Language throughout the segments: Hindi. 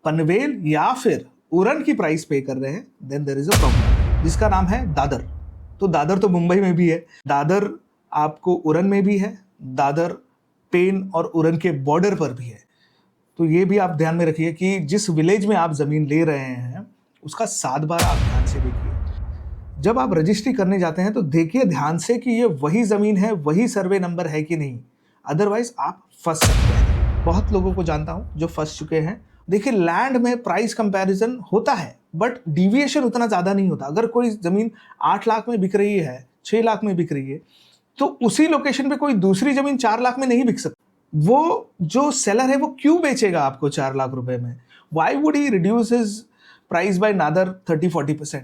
पनवेल या फिर उरण की प्राइस पे कर रहे हैं, then there is a problem, जिसका नाम है दादर। तो दादर तो मुंबई में भी है, दादर आपको उरण में भी है, दादर पेन और उरण के बॉर्डर पर भी है। तो ये भी आप ध्यान में रखिए कि जिस विलेज में आप ज़मीन ले रहे हैं उसका 7 बार आप ध्यान से देखिए। जब आप रजिस्ट्री करने जाते हैं तो देखिए ध्यान से कि ये वही ज़मीन है, वही सर्वे नंबर है कि नहीं, अदरवाइज आप फंस सकते हैं। बहुत लोगों को जानता हूँ जो फंस चुके हैं। देखिए लैंड में प्राइस कंपैरिजन होता है बट डिविएशन उतना ज़्यादा नहीं होता। अगर कोई ज़मीन 8 लाख में बिक रही है, 6 लाख में बिक रही है, तो उसी लोकेशन पे कोई दूसरी ज़मीन 4 लाख में नहीं बिक सकती। वो जो सेलर है वो क्यों बेचेगा आपको 4 लाख रुपए में? Why would he reduce his price by another 30-40%?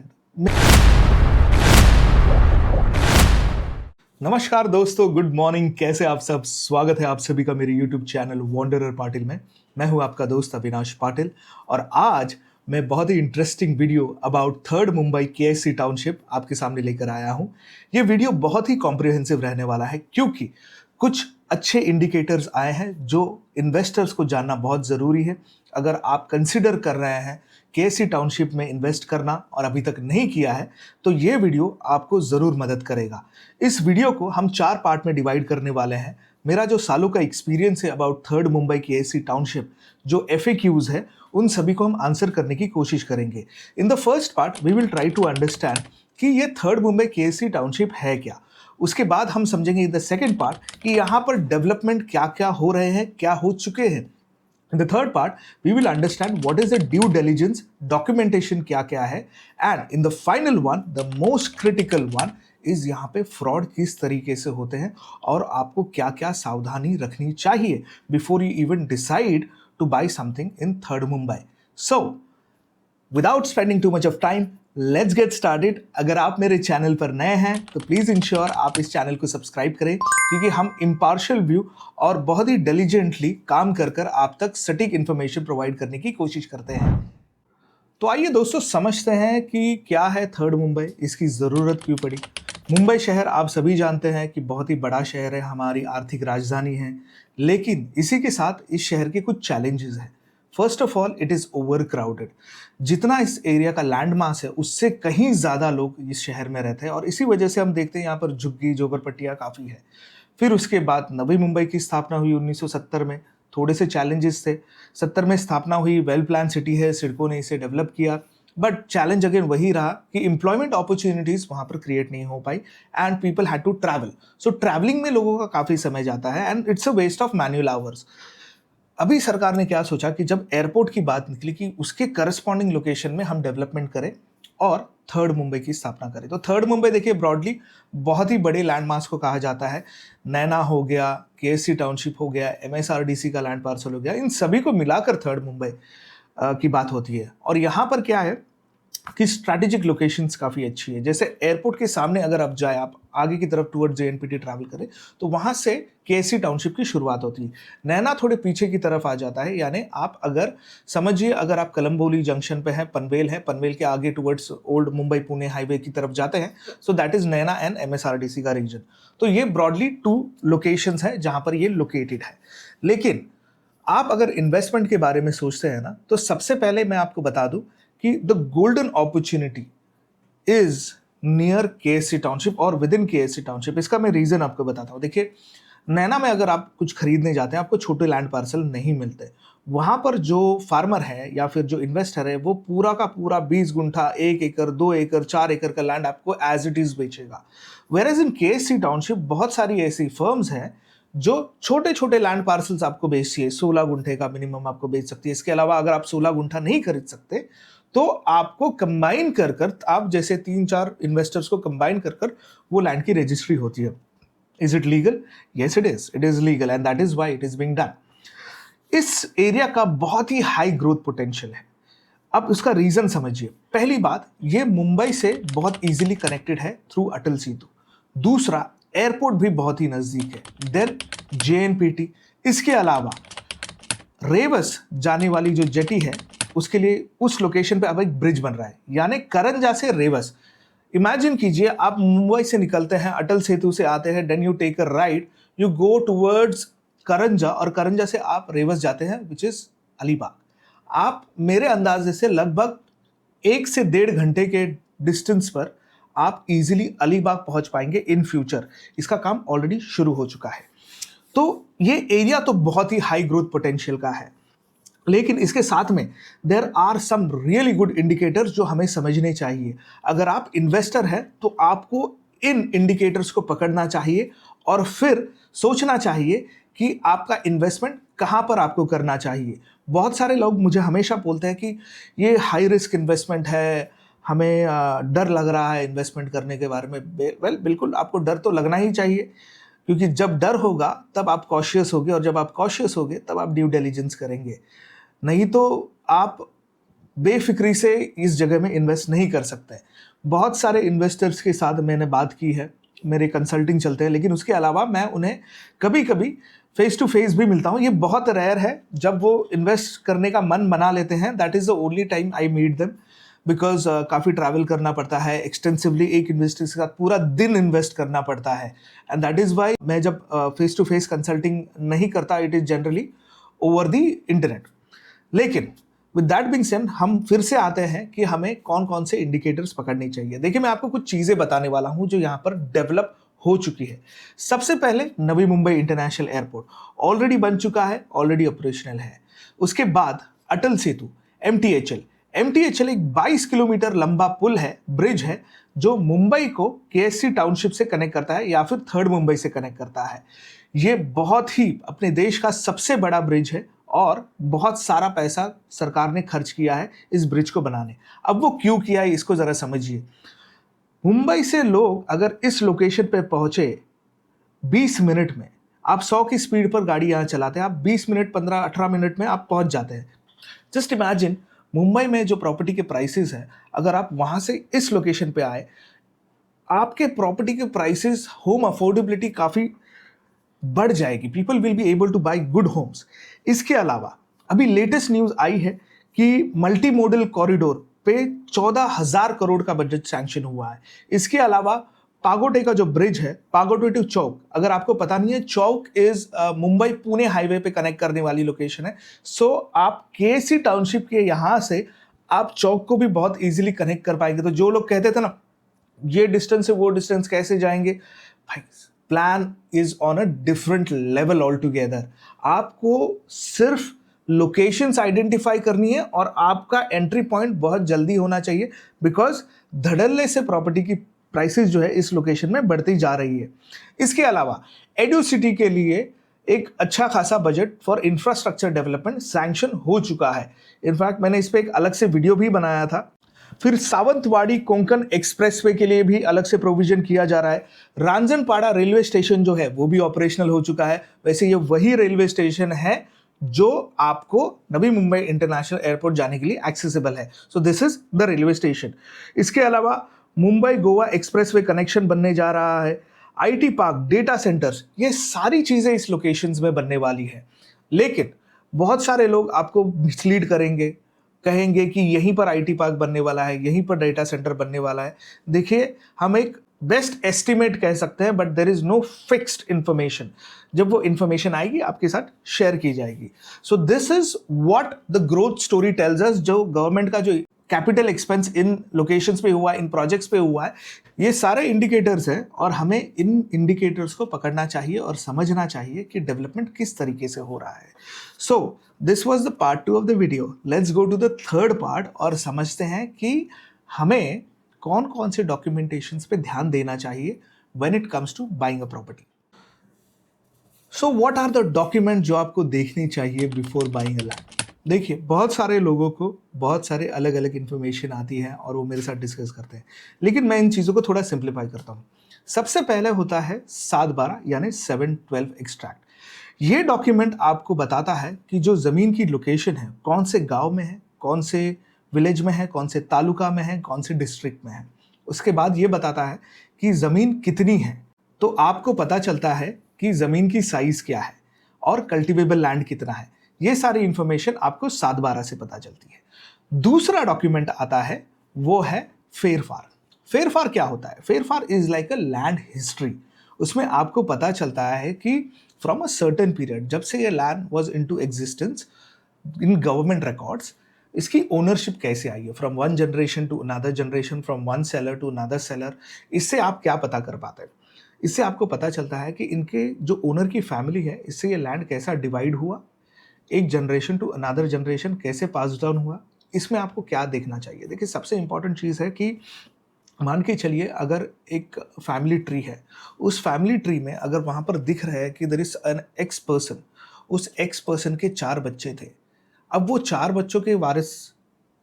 नमस्कार दोस्तों, गुड मॉर्निंग। कैसे आप सब? स्वागत है आप सभी का मेरे YouTube चैनल वॉन्डरर पाटिल में। मैं हूं आपका दोस्त अविनाश पाटिल और आज मैं बहुत ही interesting video about third Mumbai KSC township आपके सामने लेकर आया हूं। ये वीडियो बहुत ही कॉम्प्रिहेंसिव रहने वाला है क्योंकि कुछ अच्छे इंडिकेटर्स आए हैं जो इन्वेस्टर्स को जानना बहुत ज़रूरी है। अगर आप कंसिडर कर रहे हैं KSC टाउनशिप में इन्वेस्ट करना और अभी तक नहीं किया है तो ये वीडियो आपको ज़रूर मदद करेगा। इस वीडियो को हम 4 पार्ट में डिवाइड करने वाले हैं। मेरा जो सालों का एक्सपीरियंस है about third Mumbai KSC township, जो FAQs है, उन सभी को हम आंसर करने की कोशिश करेंगे। In the first part we will try to understand कि ये थर्ड मुंबई KSC टाउनशिप है क्या। उसके बाद हम समझेंगे इन द सेकेंड पार्ट कि यहाँ पर डेवलपमेंट क्या क्या हो रहे हैं, क्या हो चुके हैं। In the third part, we will understand what is the due diligence, documentation क्या क्या है, and in the final one, the most critical one is यहाँ पे fraud किस तरीके से होते हैं और आपको क्या क्या सावधानी रखनी चाहिए before you even decide to buy something in third Mumbai. So, without spending too much of time, let's get started. अगर आप मेरे चैनल पर नए हैं तो प्लीज़ इंश्योर आप इस चैनल को सब्सक्राइब करें क्योंकि हम इम्पार्शियल व्यू और बहुत ही डिलीजेंटली काम कर कर आप तक सटीक इन्फॉर्मेशन प्रोवाइड करने की कोशिश करते हैं। तो आइए दोस्तों समझते हैं कि क्या है थर्ड मुंबई, इसकी ज़रूरत क्यों पड़ी। मुंबई शहर आप सभी जानते हैं कि बहुत ही बड़ा शहर है, हमारी आर्थिक राजधानी है, लेकिन इसी के साथ इस शहर के कुछ चैलेंजेस हैं। First of all, it is over crowded. जितना इस एरिया का लैंड मास है उससे कहीं ज़्यादा लोग इस शहर में रहते हैं और इसी वजह से हम देखते हैं यहाँ पर झुग्गी झोपड़पट्टियाँ काफ़ी है। फिर उसके बाद नवी मुंबई की स्थापना हुई 1970 में। थोड़े से चैलेंजेस थे। 70 में स्थापना हुई, वेल प्लान सिटी है, सिडको ने इसे डेवलप किया, बट चैलेंज अगेन वही रहा कि एम्प्लॉयमेंट अपॉर्चुनिटीज़ वहाँ पर क्रिएट नहीं हो पाई and people had to travel. So travelling में लोगों का काफ़ी समय जाता है and it's a waste of manual hours. अभी सरकार ने क्या सोचा कि जब एयरपोर्ट की बात निकली कि उसके करस्पॉन्डिंग लोकेशन में हम डेवलपमेंट करें और थर्ड मुंबई की स्थापना करें। तो थर्ड मुंबई देखिए ब्रॉडली बहुत ही बड़े लैंडमार्क्स को कहा जाता है। नैना हो गया, KSC टाउनशिप हो गया, MSRDC का लैंड पार्सल हो गया, इन सभी को मिलाकर थर्ड मुंबई की बात होती है। और यहाँ पर क्या है कि स्ट्रैटेजिक लोकेशंस काफ़ी अच्छी है। जैसे एयरपोर्ट के सामने अगर आप जाए, आप आगे की तरफ टूवर्ड JNPT ट्रैवल करें तो वहाँ से KSC टाउनशिप की शुरुआत होती है। नैना थोड़े पीछे की तरफ आ जाता है, यानी आप अगर समझिए अगर आप कलम्बोली जंक्शन पे हैं, पनवेल है, पनवेल के आगे towards old Mumbai Pune highway की तरफ जाते हैं, so that is Naina and MSRDC का रीजन। तो ये ब्रॉडली 2 लोकेशंस हैं जहाँ पर ये लोकेटेड है। लेकिन आप अगर इन्वेस्टमेंट के बारे में सोचते हैं ना, तो सबसे पहले मैं आपको बता दूं कि the golden opportunity is near KSC township और विद इन KSC टाउनशिप। इसका मैं रीजन आपको बताता हूँ। देखिए नैना में अगर आप कुछ खरीदने जाते हैं आपको छोटे लैंड पार्सल नहीं मिलते। वहाँ पर जो फार्मर है या फिर जो इन्वेस्टर है वो पूरा का पूरा 20 गुंठा, 1 एकड़, 2 एकड़, 4 एकड़ का लैंड आपको एज इट इज बेचेगा। Whereas in KSC township बहुत सारी ऐसी फर्म्स हैं जो छोटे छोटे लैंड पार्सल्स आपको बेचती है। 16 गुंठे का मिनिमम आपको बेच सकती है। इसके अलावा अगर आप 16 गुंठा नहीं खरीद सकते तो आपको कंबाइन कर कर, आप जैसे 3-4 इन्वेस्टर्स को कंबाइन कर कर वो लैंड की रजिस्ट्री होती है। Is it legal? Yes it is legal and that is why it is being done. इस एरिया का बहुत ही हाई ग्रोथ पोटेंशियल है। अब उसका रीजन समझिए। पहली बात, ये मुंबई से बहुत इजीली कनेक्टेड है थ्रू अटल सेतु। दूसरा, एयरपोर्ट भी बहुत ही नजदीक है। देन JNPT, इसके अलावा रेवस जाने वाली जो जेटी है उसके लिए उस लोकेशन पे अब एक ब्रिज बन रहा है, यानी करंजा से रेवस। इमेजिन कीजिए आप मुंबई से निकलते हैं, अटल सेतु से आते हैं, then you take a right, you go towards Karanja और करंजा से आप रेवस जाते हैं विच इज अलीबाग। आप मेरे अंदाजे से लगभग 1 से 1.5 घंटे के डिस्टेंस पर आप इजीली अलीबाग पहुंच पाएंगे इन फ्यूचर। इसका काम ऑलरेडी शुरू हो चुका है। तो ये एरिया तो बहुत ही हाई ग्रोथ पोटेंशियल का है, लेकिन इसके साथ में there are some really good indicators जो हमें समझने चाहिए। अगर आप इन्वेस्टर हैं तो आपको इन इंडिकेटर्स को पकड़ना चाहिए और फिर सोचना चाहिए कि आपका इन्वेस्टमेंट कहाँ पर आपको करना चाहिए। बहुत सारे लोग मुझे हमेशा बोलते हैं कि ये हाई रिस्क इन्वेस्टमेंट है, हमें डर लग रहा है इन्वेस्टमेंट करने के बारे में। वेल, बिल्कुल आपको डर तो लगना ही चाहिए, क्योंकि जब डर होगा तब आप कॉशियस होगे, और जब आप कॉशियस होगे तब आप ड्यू डिलिजेंस करेंगे। नहीं तो आप बेफिक्री से इस जगह में इन्वेस्ट नहीं कर सकते। बहुत सारे इन्वेस्टर्स के साथ मैंने बात की है, मेरे कंसल्टिंग चलते हैं, लेकिन उसके अलावा मैं उन्हें कभी कभी फेस टू फेस भी मिलता हूँ। ये बहुत रेयर है, जब वो इन्वेस्ट करने का मन बना लेते हैं, that is the only time I meet them, because काफ़ी ट्रैवल करना पड़ता है एक्सटेंसिवली, एक इन्वेस्टर के साथ पूरा दिन इन्वेस्ट करना पड़ता है। एंड दैट इज़ वाई मैं जब फेस टू फेस कंसल्टिंग नहीं करता, it is generally over the internet. लेकिन विद दैट बीइंग सेड, हम फिर से आते हैं कि हमें कौन कौन से इंडिकेटर्स पकड़ने चाहिए। देखिए, मैं आपको कुछ चीज़ें बताने वाला हूं जो यहाँ पर डेवलप हो चुकी है। सबसे पहले Navi Mumbai international airport already बन चुका है, ऑलरेडी ऑपरेशनल है। उसके बाद अटल सेतु, एमटीएचएल एक 22 किलोमीटर लंबा पुल है, ब्रिज है, जो मुंबई को केएससी टाउनशिप से कनेक्ट करता है या फिर थर्ड मुंबई से कनेक्ट करता है। ये बहुत ही अपने देश का सबसे बड़ा ब्रिज है और बहुत सारा पैसा सरकार ने खर्च किया है इस ब्रिज को बनाने। अब वो क्यों किया है, इसको जरा समझिए। मुंबई से लोग अगर इस लोकेशन पे पहुंचे 20 मिनट में, आप 100 की स्पीड पर गाड़ी यहाँ चलाते हैं, आप 20 मिनट 15-18 मिनट में आप पहुंच जाते हैं। जस्ट इमेजिन, मुंबई में जो प्रॉपर्टी के प्राइसेस है, अगर आप वहां से इस लोकेशन पे आए, आपके प्रॉपर्टी के प्राइसेस, होम अफोर्डेबिलिटी काफी बढ़ जाएगी। People will be able to buy good homes. इसके अलावा अभी लेटेस्ट न्यूज आई है कि मल्टी मॉडल कॉरिडोर पे 14,000 करोड़ का बजट सैंक्शन हुआ है। इसके अलावा पागोटे का जो ब्रिज है, पागोटे टू चौक, अगर आपको पता नहीं है, चौक इज मुंबई पुणे हाईवे पे कनेक्ट करने वाली लोकेशन है। सो आप केसी टाउनशिप के यहां से आप चौक को भी बहुत इजीली कनेक्ट कर पाएंगे। तो जो लोग कहते थे ना ये डिस्टेंस है वो डिस्टेंस कैसे जाएंगे, भाई plan is on a different level all together. आपको सिर्फ लोकेशंस आइडेंटिफाई करनी है और आपका एंट्री पॉइंट बहुत जल्दी होना चाहिए, बिकॉज धड़ल्ले से प्रॉपर्टी की प्राइसेस जो है इस लोकेशन में बढ़ती जा रही है। इसके अलावा एडू सिटी के लिए एक अच्छा खासा budget for infrastructure development sanction हो चुका है। इनफैक्ट मैंने इस पर एक अलग से वीडियो भी बनाया था। फिर सावंतवाड़ी कोंकण एक्सप्रेसवे के लिए भी अलग से प्रोविजन किया जा रहा है। रांजनपाड़ा रेलवे स्टेशन जो है वो भी ऑपरेशनल हो चुका है। वैसे ये वही रेलवे स्टेशन है जो आपको नवी मुंबई इंटरनेशनल एयरपोर्ट जाने के लिए एक्सेसिबल है। So this is the railway station. इसके अलावा मुंबई गोवा एक्सप्रेसवे कनेक्शन बनने जा रहा है। आईटी पार्क, डेटा सेंटर्स, ये सारी चीजें इस लोकेशंस में बनने वाली है। लेकिन बहुत सारे लोग आपको मिसलीड करेंगे, कहेंगे कि यहीं पर आईटी पार्क बनने वाला है, यहीं पर डेटा सेंटर बनने वाला है। देखिए, हम एक बेस्ट एस्टिमेट कह सकते हैं, but there is no fixed information. जब वो इंफॉर्मेशन आएगी आपके साथ शेयर की जाएगी। So this is what the growth story tells us. जो गवर्नमेंट का जो कैपिटल एक्सपेंस इन लोकेशंस पे हुआ है, इन प्रोजेक्ट्स पे हुआ है, ये सारे इंडिकेटर्स हैं और हमें इन इंडिकेटर्स को पकड़ना चाहिए और समझना चाहिए कि डेवलपमेंट किस तरीके से हो रहा है। So this was the part 2 of the video. Let's go to the third part और समझते हैं कि हमें कौन कौन से डॉक्यूमेंटेशंस पे ध्यान देना चाहिए when it comes to buying a property. So what are the document जो आपको देखनी चाहिए बिफोर बाइंग अ लैंड। देखिए, बहुत सारे लोगों को बहुत सारे अलग अलग इन्फॉर्मेशन आती है और वो मेरे साथ डिस्कस करते हैं, लेकिन मैं इन चीज़ों को थोड़ा सिंप्लीफाई करता हूँ। सबसे पहले होता है 7/12 यानी 7/12 एक्सट्रैक्ट। ये डॉक्यूमेंट आपको बताता है कि जो ज़मीन की लोकेशन है, कौन से गांव में है, कौन से विलेज में है, कौन से तालुका में है, कौन से डिस्ट्रिक्ट में है। उसके बाद ये बताता है कि ज़मीन कितनी है, तो आपको पता चलता है कि ज़मीन की साइज़ क्या है और कल्टिवेबल लैंड कितना है। ये सारी इंफॉर्मेशन आपको 7/12 से पता चलती है। दूसरा डॉक्यूमेंट आता है, वो है फेरफार। फेरफार क्या होता है? फेरफार is like a land history. उसमें आपको पता चलता है कि फ्रॉम अ सर्टेन पीरियड, जब से ये land was into existence in government records, इसकी ओनरशिप कैसे आई है, from one generation to another generation, from one seller to another seller. इससे आप क्या पता कर पाते हैं? इससे आपको पता चलता है कि इनके जो ओनर की फैमिली है, इससे ये लैंड कैसा डिवाइड हुआ, एक जनरेशन टू अनदर जनरेशन कैसे पास डाउन हुआ। इसमें आपको क्या देखना चाहिए? देखिए, सबसे इंपॉर्टेंट चीज़ है कि मान के चलिए अगर एक फैमिली ट्री है, उस फैमिली ट्री में अगर वहाँ पर दिख रहा है कि there is an x person, उस एक्स पर्सन के 4 बच्चे थे। अब वो 4 बच्चों के वारिस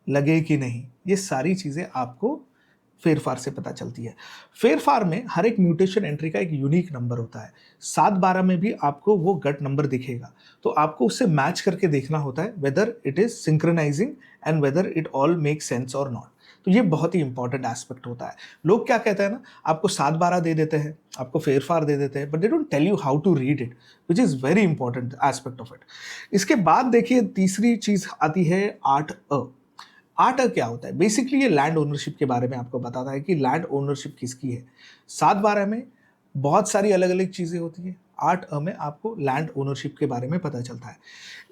लगे कि नहीं, ये सारी चीज़ें आपको फेरफार से पता चलती है। फेरफार में हर एक म्यूटेशन एंट्री का एक यूनिक नंबर होता है। 7-12 में भी आपको वो गट नंबर दिखेगा, तो आपको उससे मैच करके देखना होता है whether it is synchronising and whether it all make sense or not. तो ये बहुत ही इंपॉर्टेंट एस्पेक्ट होता है। लोग क्या कहते हैं ना, आपको 7-12 दे देते हैं, आपको फेरफार दे देते हैं, but they don't tell you how to read it, which is very important aspect of it. इसके बाद देखिए तीसरी चीज़ आती है 8 8 क्या होता है? बेसिकली ये लैंड ओनरशिप के बारे में आपको बताता है कि लैंड ओनरशिप किसकी है। 7-12 में बहुत सारी अलग अलग चीज़ें होती है, 8 में आपको लैंड ओनरशिप के बारे में पता चलता है।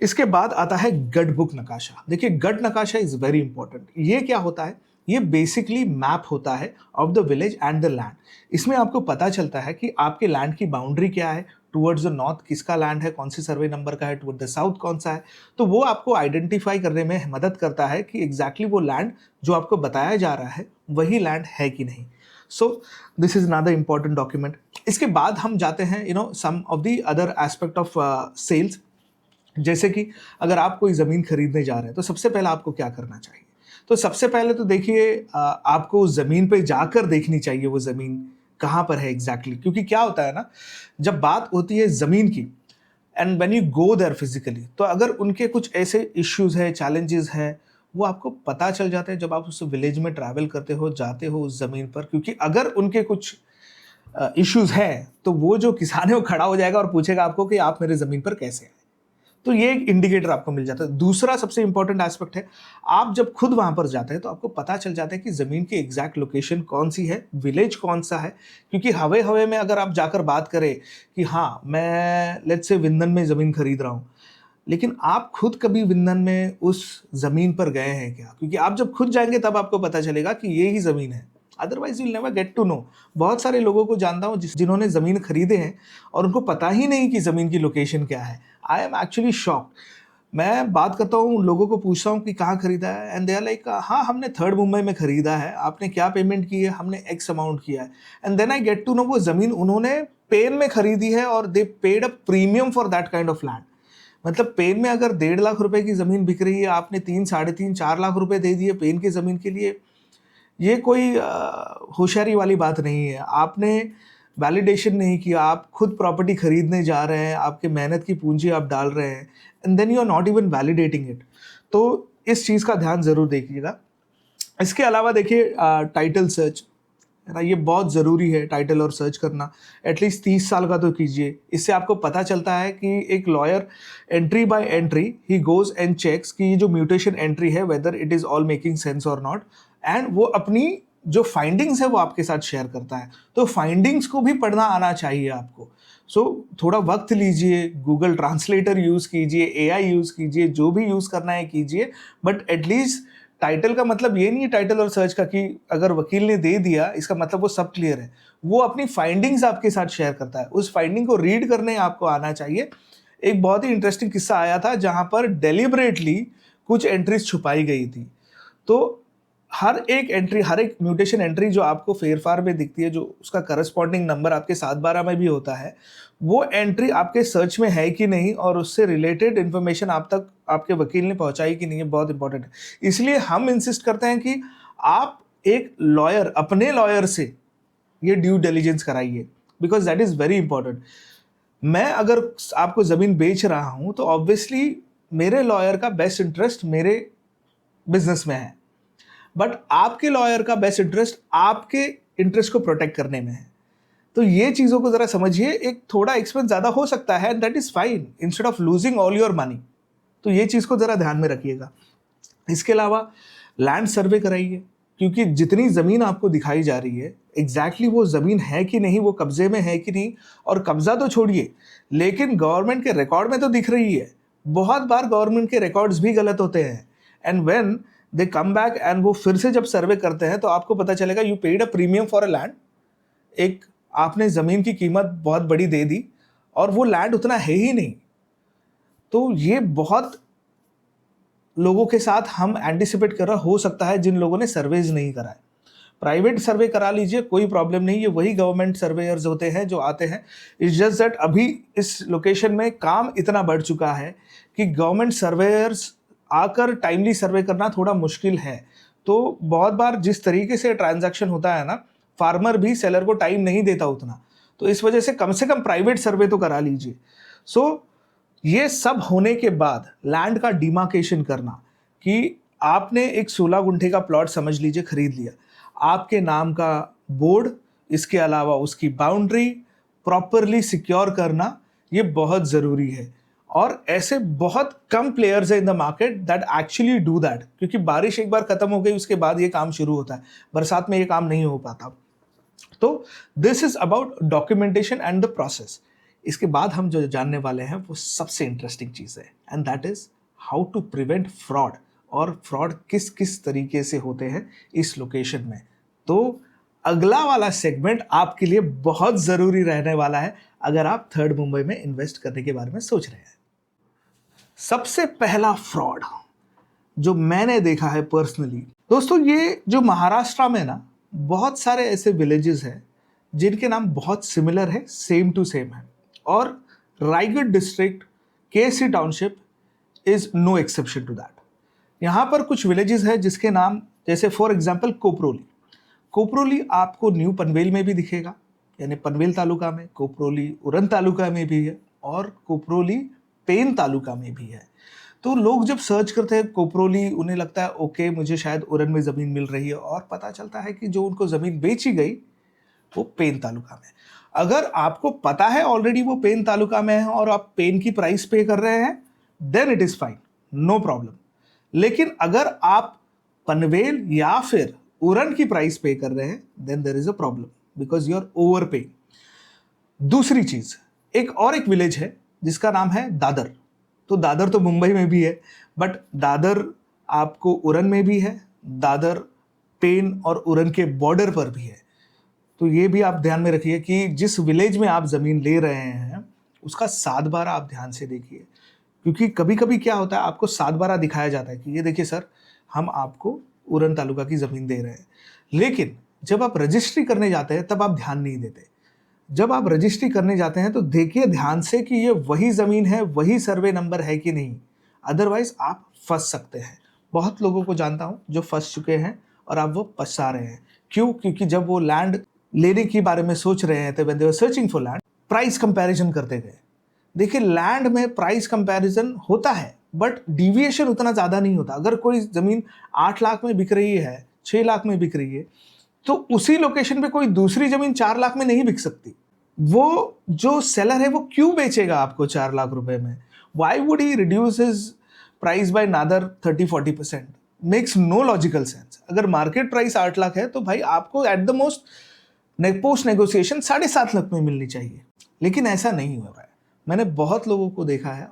इसके बाद आता है गट बुक नकाशा। देखिए, गट नकाशा इज़ वेरी इंपॉर्टेंट। ये क्या होता है? ये बेसिकली मैप होता है of the village and the land. इसमें आपको पता चलता है कि आपके लैंड की बाउंड्री क्या है, टुवर्ड्स द नॉर्थ किसका लैंड है, कौन सी सर्वे नंबर का है, टुवर्ड द साउथ कौन सा है। तो वो आपको आइडेंटिफाई करने में मदद करता है कि एग्जैक्टली वो लैंड जो आपको बताया जा रहा है वही लैंड है कि नहीं। So this is another important document. इसके बाद हम जाते हैं some of the other aspect of sales. जैसे कि अगर आप कोई ज़मीन खरीदने जा रहे हैं तो सबसे पहले आपको क्या करना चाहिए? तो सबसे पहले तो देखिए, आपको उस ज़मीन पे जाकर देखनी चाहिए वो ज़मीन कहाँ पर है एग्जैक्टली। क्योंकि क्या होता है ना, जब बात होती है ज़मीन की and when you go there physically, तो अगर उनके कुछ ऐसे इश्यूज़ है, चैलेंजेस है, वो आपको पता चल जाते हैं जब आप उस विलेज में ट्रैवल करते हो, जाते हो उस ज़मीन पर। क्योंकि अगर उनके कुछ इश्यूज़ हैं तो वो जो किसान है वो खड़ा हो जाएगा और पूछेगा आपको कि आप मेरे ज़मीन पर कैसे आए। तो ये एक इंडिकेटर आपको मिल जाता है। दूसरा सबसे इंपॉर्टेंट एस्पेक्ट है, आप जब खुद वहां पर जाते हैं तो आपको पता चल जाता है कि जमीन की एग्जैक्ट लोकेशन कौन सी है, विलेज कौन सा है। क्योंकि हवे हवे में अगर आप जाकर बात करें कि हाँ मैं लेट्स से विंदन में ज़मीन खरीद रहा हूँ, लेकिन आप खुद कभी विंदन में उस ज़मीन पर गए हैं क्या? क्योंकि आप जब खुद जाएंगे तब आपको पता चलेगा कि ये ही ज़मीन है, otherwise you never get to know. बहुत सारे लोगों को जानता हूँ जिन्होंने ज़मीन खरीदे हैं और उनको पता ही नहीं कि ज़मीन की लोकेशन क्या है। I am actually shocked. मैं बात करता हूँ लोगों को, पूछता हूँ कि कहाँ खरीदा है, एंड दे आर लाइक हाँ हमने 3rd मुंबई में खरीदा है। आपने क्या पेमेंट की है? हमने एक्स अमाउंट किया है। And then I get to know वो ज़मीन उन्होंने पेन में खरीदी है और they paid a premium for that kind of land. मतलब पेन में अगर 1.5 लाख रुपए की ज़मीन बिक रही है, आपने 3, 3.5, 4 लाख रुपए दे दिए पेन की ज़मीन के लिए, ये कोई होशियारी वाली बात नहीं है। आपने वैलिडेशन नहीं किया, आप खुद प्रॉपर्टी खरीदने जा रहे हैं, आपके मेहनत की पूंजी आप डाल रहे हैं, and then you are not even validating it. तो इस चीज़ का ध्यान ज़रूर देखिएगा। इसके अलावा देखिए, टाइटल सर्च है ना, ये बहुत ज़रूरी है टाइटल और सर्च करना। एटलीस्ट 30 साल का तो कीजिए। इससे आपको पता चलता है कि एक लॉयर एंट्री बाय एंट्री ही गोज एंड चेक्स कि ये जो म्यूटेशन एंट्री है whether it is all making sense or not, and वो अपनी जो फाइंडिंग्स है वो आपके साथ शेयर करता है। तो फाइंडिंग्स को भी पढ़ना आना चाहिए आपको। सो थोड़ा वक्त लीजिए, गूगल ट्रांसलेटर यूज़ कीजिए, एआई यूज़ कीजिए, जो भी यूज़ करना है कीजिए, बट एटलीस्ट टाइटल का मतलब ये नहीं है टाइटल और सर्च का कि अगर वकील ने दे दिया इसका मतलब वो सब क्लियर है। वो अपनी फाइंडिंग्स आपके साथ शेयर करता है, उस फाइंडिंग को रीड करने आपको आना चाहिए। एक बहुत ही इंटरेस्टिंग किस्सा आया था जहाँ पर डेलिबरेटली कुछ एंट्रीज छुपाई गई थी। तो हर एक एंट्री, हर एक म्यूटेशन एंट्री जो आपको फेरफार में दिखती है, जो उसका करस्पॉन्डिंग नंबर आपके 7-12 में भी होता है, वो एंट्री आपके सर्च में है कि नहीं और उससे रिलेटेड इन्फॉर्मेशन आप तक आपके वकील ने पहुंचाई कि नहीं, है बहुत इंपॉर्टेंट है। इसलिए हम इंसिस्ट करते हैं कि आप एक लॉयर, अपने लॉयर से ये ड्यू डिलिजेंस कराइए, because that is very important. मैं अगर आपको ज़मीन बेच रहा हूँ तो ऑब्वियसली मेरे लॉयर का बेस्ट इंटरेस्ट मेरे बिजनेस में है, बट आपके लॉयर का बेस्ट इंटरेस्ट आपके इंटरेस्ट को प्रोटेक्ट करने में है। तो ये चीज़ों को ज़रा समझिए। एक थोड़ा एक्सपेंस ज़्यादा हो सकता है, that is fine, instead of losing all your money. तो ये चीज़ को ज़रा ध्यान में रखिएगा। इसके अलावा लैंड सर्वे कराइए, क्योंकि जितनी ज़मीन आपको दिखाई जा रही है एग्जैक्टली वो ज़मीन है कि नहीं, वो कब्जे में है कि नहीं, और कब्जा तो छोड़िए लेकिन गवर्नमेंट के रिकॉर्ड में तो दिख रही है। बहुत बार गवर्नमेंट के रिकॉर्ड्स भी गलत होते हैं, and when they come back and वो फिर से जब सर्वे करते हैं तो आपको पता चलेगा you paid a premium for a land, एक आपने ज़मीन की कीमत बहुत बड़ी दे दी और वो लैंड उतना है ही नहीं। तो ये बहुत लोगों के साथ हम एंटिसिपेट कर रहा हो सकता है जिन लोगों ने सर्वेज नहीं कराए। प्राइवेट सर्वे करा लीजिए, कोई प्रॉब्लम नहीं, ये वही गवर्नमेंट सर्वेयर्स होते हैं जो आते हैं। इट्स जस्ट दैट अभी इस लोकेशन में काम इतना बढ़ चुका है कि गवर्नमेंट सर्वेयर्स आकर टाइमली सर्वे करना थोड़ा मुश्किल है। तो बहुत बार जिस तरीके से ट्रांजैक्शन होता है ना, फार्मर भी सेलर को टाइम नहीं देता उतना, तो इस वजह से कम प्राइवेट सर्वे तो करा लीजिए। सो ये सब होने के बाद लैंड का डिमार्केशन करना कि आपने एक 16 गुंठे का प्लॉट समझ लीजिए खरीद लिया, आपके नाम का बोर्ड, इसके अलावा उसकी बाउंड्री प्रॉपरली सिक्योर करना, ये बहुत ज़रूरी है। और ऐसे बहुत कम प्लेयर्स हैं in the market that actually do that, क्योंकि बारिश एक बार ख़त्म हो गई उसके बाद ये काम शुरू होता है, बरसात में ये काम नहीं हो पाता। तो this is about documentation and the process. इसके बाद हम जो जानने वाले हैं वो सबसे इंटरेस्टिंग चीज़ है, and that is how to prevent fraud, और फ्रॉड किस किस तरीके से होते हैं इस लोकेशन में। तो अगला वाला सेगमेंट आपके लिए बहुत ज़रूरी रहने वाला है अगर आप थर्ड मुंबई में इन्वेस्ट करने के बारे में सोच रहे हैं। सबसे पहला फ्रॉड जो मैंने देखा है पर्सनली, दोस्तों, ये जो महाराष्ट्र में ना बहुत सारे ऐसे विलेजेस हैं जिनके नाम बहुत सिमिलर है, सेम टू सेम है, और Raigad district KC township is no exception to that. यहाँ पर कुछ विलेजेस हैं जिसके नाम, जैसे फॉर एग्जांपल कोपरोली। कोपरोली आपको न्यू पनवेल में भी दिखेगा, यानी पनवेल तालुका में, कोपरोली उरन तालुका में भी है, और कोपरोली पेन तालुका में भी है। तो लोग जब सर्च करते हैं कोपरोली, उन्हें लगता है ओके मुझे शायद उरन में ज़मीन मिल रही है, और पता चलता है कि जो उनको ज़मीन बेची गई वो पेन तालुका में। अगर आपको पता है ऑलरेडी वो पेन तालुका में है और आप पेन की प्राइस पे कर रहे हैं, then it is fine, no problem. लेकिन अगर आप पनवेल या फिर उरन की प्राइस पे कर रहे हैं, then there is a problem because you are overpaying. दूसरी चीज़, एक विलेज है जिसका नाम है दादर। तो दादर तो मुंबई में भी है, बट दादर आपको उरन में भी है, दादर पेन और उरन के बॉर्डर पर भी है। तो ये भी आप ध्यान में रखिए कि जिस विलेज में आप ज़मीन ले रहे हैं उसका 7/12 आप ध्यान से देखिए, क्योंकि कभी कभी क्या होता है, आपको 7/12 दिखाया जाता है कि ये देखिए सर, हम आपको उरन तालुका की ज़मीन दे रहे हैं, लेकिन जब आप रजिस्ट्री करने जाते हैं तब आप ध्यान नहीं देते। जब आप रजिस्ट्री करने जाते हैं तो देखिए ध्यान से कि ये वही ज़मीन है, वही सर्वे नंबर है कि नहीं, अदरवाइज आप फंस सकते हैं। बहुत लोगों को जानता हूँ जो फंस चुके हैं और अब वो पछता रहे हैं। क्यों? क्योंकि जब वो लैंड लेने के बारे में सोच रहे थे, when they were searching for land, price comparison करते गए। देखिए लैंड में प्राइस कंपैरिजन होता है, बट डिविएशन उतना ज़्यादा नहीं होता। अगर कोई ज़मीन 8 लाख में बिक रही है, 6 लाख में बिक रही है, तो उसी लोकेशन पे कोई दूसरी ज़मीन 4 लाख में नहीं बिक सकती। वो जो सेलर है वो क्यों बेचेगा आपको 4 लाख रुपए में? Why would he reduce his price by another 30-40%? Makes no logical sense. अगर मार्केट प्राइस 8 लाख है तो भाई आपको at the most post negotiation 7.5 lakh में मिलनी चाहिए, लेकिन ऐसा नहीं हो रहा है। मैंने बहुत लोगों को देखा है।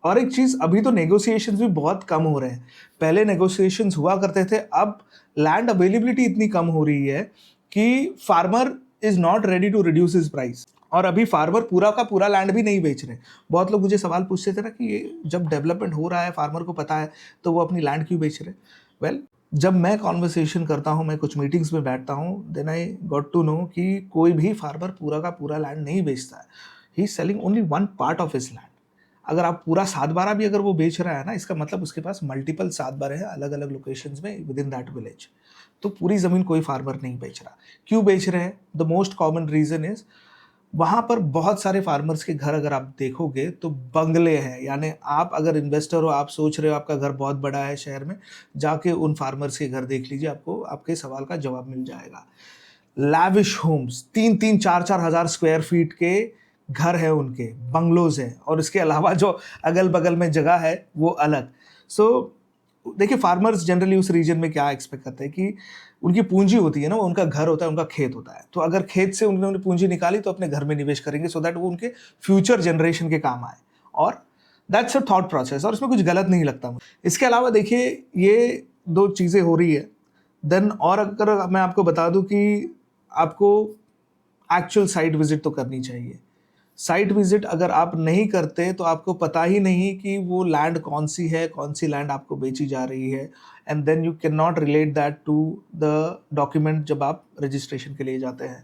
और एक चीज़, अभी तो नेगोशिएशंस भी बहुत कम हो रहे हैं। पहले नेगोशिएशंस हुआ करते थे, अब लैंड अवेलेबिलिटी इतनी कम हो रही है कि farmer is not ready to reduce his price. और अभी फार्मर पूरा का पूरा लैंड भी नहीं बेच रहे। बहुत लोग मुझे सवाल पूछते थे ना कि ये जब डेवलपमेंट हो रहा है, फार्मर को पता है, तो वो अपनी लैंड क्यों बेच रहे? वेल, जब मैं कॉन्वर्सेशन करता हूँ, मैं कुछ मीटिंग्स में बैठता हूँ, then I got to know कि कोई भी फार्मर पूरा का पूरा लैंड नहीं बेचता है। He is selling only one part of his land. अगर आप पूरा 7/12 भी अगर वो बेच रहा है ना, इसका मतलब उसके पास मल्टीपल 7/12 है अलग अलग लोकेशंस में विद इन दैट विलेज। तो पूरी ज़मीन कोई फार्मर नहीं बेच रहा। क्यों बेच रहे हैं? The most common reason is वहाँ पर बहुत सारे फार्मर्स के घर अगर आप देखोगे तो बंगले हैं। यानी आप अगर इन्वेस्टर हो, आप सोच रहे हो आपका घर बहुत बड़ा है शहर में, जाके उन फार्मर्स के घर देख लीजिए, आपको आपके सवाल का जवाब मिल जाएगा। लैविश होम्स, 3-3, 4-4 हज़ार स्क्वायर फीट के घर है उनके, बंगलोज हैं, और इसके अलावा जो अगल बगल में जगह है वो अलग। सो देखिए फार्मर्स जनरली उस रीजन में क्या एक्सपेक्ट करते हैं कि उनकी पूंजी होती है ना, उनका घर होता है, उनका खेत होता है। तो अगर खेत से उन्होंने पूंजी निकाली तो अपने घर में निवेश करेंगे, सो दैट वो उनके फ्यूचर जनरेशन के काम आए। और दैट्स अ थॉट प्रोसेस और इसमें कुछ गलत नहीं लगता मुझे। इसके अलावा देखिए ये दो चीज़ें हो रही है, देन और अगर मैं आपको बता दूं कि आपको एक्चुअल साइट विजिट तो करनी चाहिए। साइट विजिट अगर आप नहीं करते तो आपको पता ही नहीं कि वो लैंड कौन सी है, कौन सी लैंड आपको बेची जा रही है, and then you can not relate that to the document जब आप रजिस्ट्रेशन के लिए जाते हैं।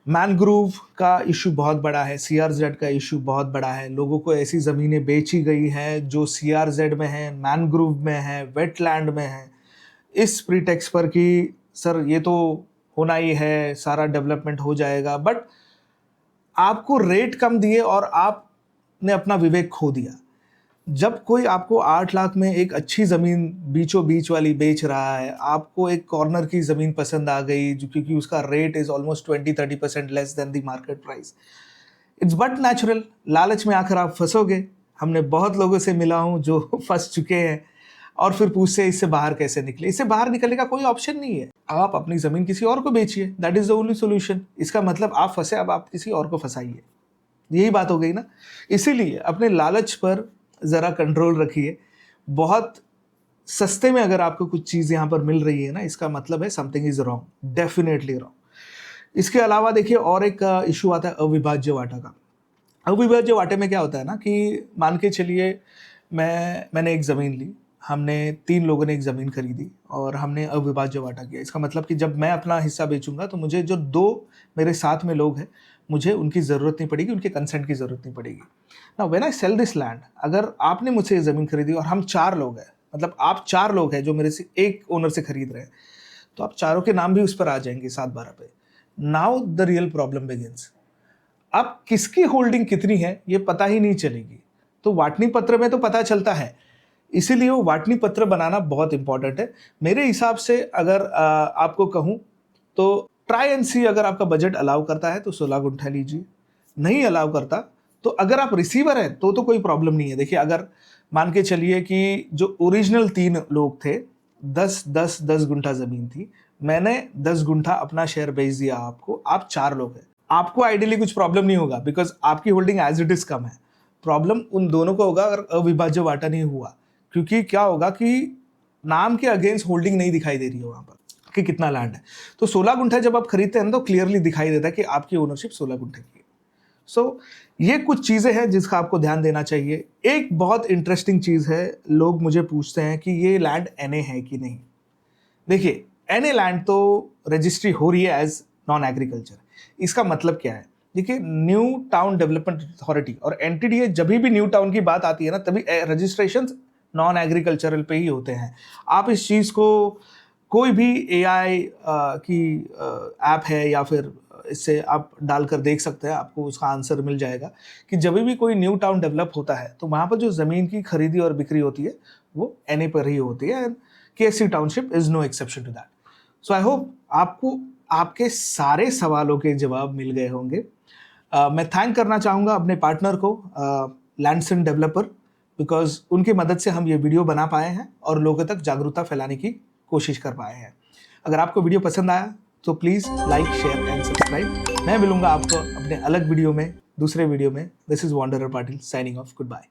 मैनग्रोव का इशू बहुत बड़ा है, सीआरजेड का इशू बहुत बड़ा है। लोगों को ऐसी ज़मीनें बेची गई हैं जो सीआरजेड में है, मैनग्रोव में है, वेटलैंड में है, इस प्रीटेक्स्ट पर कि सर ये तो होना ही है, सारा डेवलपमेंट हो जाएगा, बट आपको रेट कम दिए और आपने अपना विवेक खो दिया। जब कोई आपको 8 लाख में एक अच्छी ज़मीन बीचों बीच वाली बेच रहा है, आपको एक कॉर्नर की ज़मीन पसंद आ गई जो क्योंकि उसका rate is almost 20-30% less than the market price, it's but natural, लालच में आकर आप फंसोगे। हमने बहुत लोगों से मिला हूँ जो फंस चुके हैं और फिर पूछते हैं इससे बाहर कैसे निकले। इससे बाहर निकलने का कोई ऑप्शन नहीं है, आप अपनी ज़मीन किसी और को बेचिए, that is the only solution. इसका मतलब आप फंसे, अब आप किसी और को फंसाइए, यही बात हो गई ना। इसीलिए अपने लालच पर ज़रा कंट्रोल रखिए। बहुत सस्ते में अगर आपको कुछ चीज़ यहाँ पर मिल रही है ना, इसका मतलब है something is wrong, definitely wrong. इसके अलावा देखिए और एक इशू आता है अविभाज्य वाटा का। अविभाज्य वाटे में क्या होता है ना कि मान के चलिए मैंने एक ज़मीन ली, हमने 3 लोगों ने एक ज़मीन खरीदी और हमने अविभाज्य वाटा किया। इसका मतलब कि जब मैं अपना हिस्सा बेचूंगा तो मुझे जो 2 मेरे साथ में लोग हैं, मुझे उनकी ज़रूरत नहीं पड़ेगी, उनके कंसेंट की ज़रूरत नहीं पड़ेगी। Now when I sell this land, अगर आपने मुझसे ये ज़मीन खरीदी और हम 4 लोग हैं, मतलब आप 4 लोग हैं जो मेरे से एक ओनर से खरीद रहे हैं, तो आप चारों के नाम भी उस पर आ जाएंगे 7/12 पे। Now the real problem begins. अब किसकी होल्डिंग कितनी है ये पता ही नहीं चलेगी, तो वाटनी पत्र में तो पता चलता है, इसीलिए वो वाटनी पत्र बनाना बहुत इंपॉर्टेंट है। मेरे हिसाब से अगर आपको कहूँ तो ट्राई एंड सी, अगर आपका बजट अलाउ करता है तो 16 गुंठा लीजिए, नहीं अलाउ करता तो अगर आप रिसीवर हैं तो कोई प्रॉब्लम नहीं है। देखिए अगर मान के चलिए कि जो ओरिजिनल 3 लोग थे, 10 गुंठा ज़मीन थी, मैंने 10 गुंठा अपना शेयर बेच दिया आपको, आप 4 लोग हैं, आपको आइडियली कुछ प्रॉब्लम नहीं होगा बिकॉज आपकी होल्डिंग एज इट इज कम है। प्रॉब्लम उन दोनों को होगा अगर अविभाज्य वाटा नहीं हुआ, क्योंकि क्या होगा कि नाम के अगेंस्ट होल्डिंग नहीं दिखाई दे रही है वहां पर कि कितना लैंड है। तो 16 गुंठा जब आप खरीदते हैं तो क्लियरली दिखाई देता है कि आपकी ओनरशिप 16 गुंठे की है। सो ये कुछ चीज़ें हैं जिसका आपको ध्यान देना चाहिए। एक बहुत इंटरेस्टिंग चीज़ है, लोग मुझे पूछते हैं कि ये लैंड एनए है कि नहीं। देखिए एनए लैंड तो रजिस्ट्री हो रही है एज नॉन एग्रीकल्चर। इसका मतलब क्या है, देखिए न्यू टाउन डेवलपमेंट अथॉरिटी और एनटीडीए, जब भी न्यू टाउन की बात आती है ना, तभी रजिस्ट्रेशन नॉन एग्रीकल्चरल पे ही होते हैं। आप इस चीज़ को कोई भी एआई की ऐप है या फिर इससे आप डालकर देख सकते हैं, आपको उसका आंसर मिल जाएगा कि जब भी कोई न्यू टाउन डेवलप होता है तो वहाँ पर जो ज़मीन की खरीदी और बिक्री होती है वो एनए पर ही होती है, and KSC township is no exception to that. So I hope आपको आपके सारे सवालों के जवाब मिल गए होंगे। मैं थैंक करना चाहूँगा अपने पार्टनर को, लैंडसन डेवलपर, बिकॉज उनकी मदद से हम ये वीडियो बना पाए हैं और लोगों तक जागरूकता फैलाने की कोशिश कर पाए हैं। अगर आपको वीडियो पसंद आया तो please like, share and subscribe. मैं मिलूंगा आपको अपने अलग वीडियो में, दूसरे वीडियो में। This is Wanderer Patil signing off. Good bye.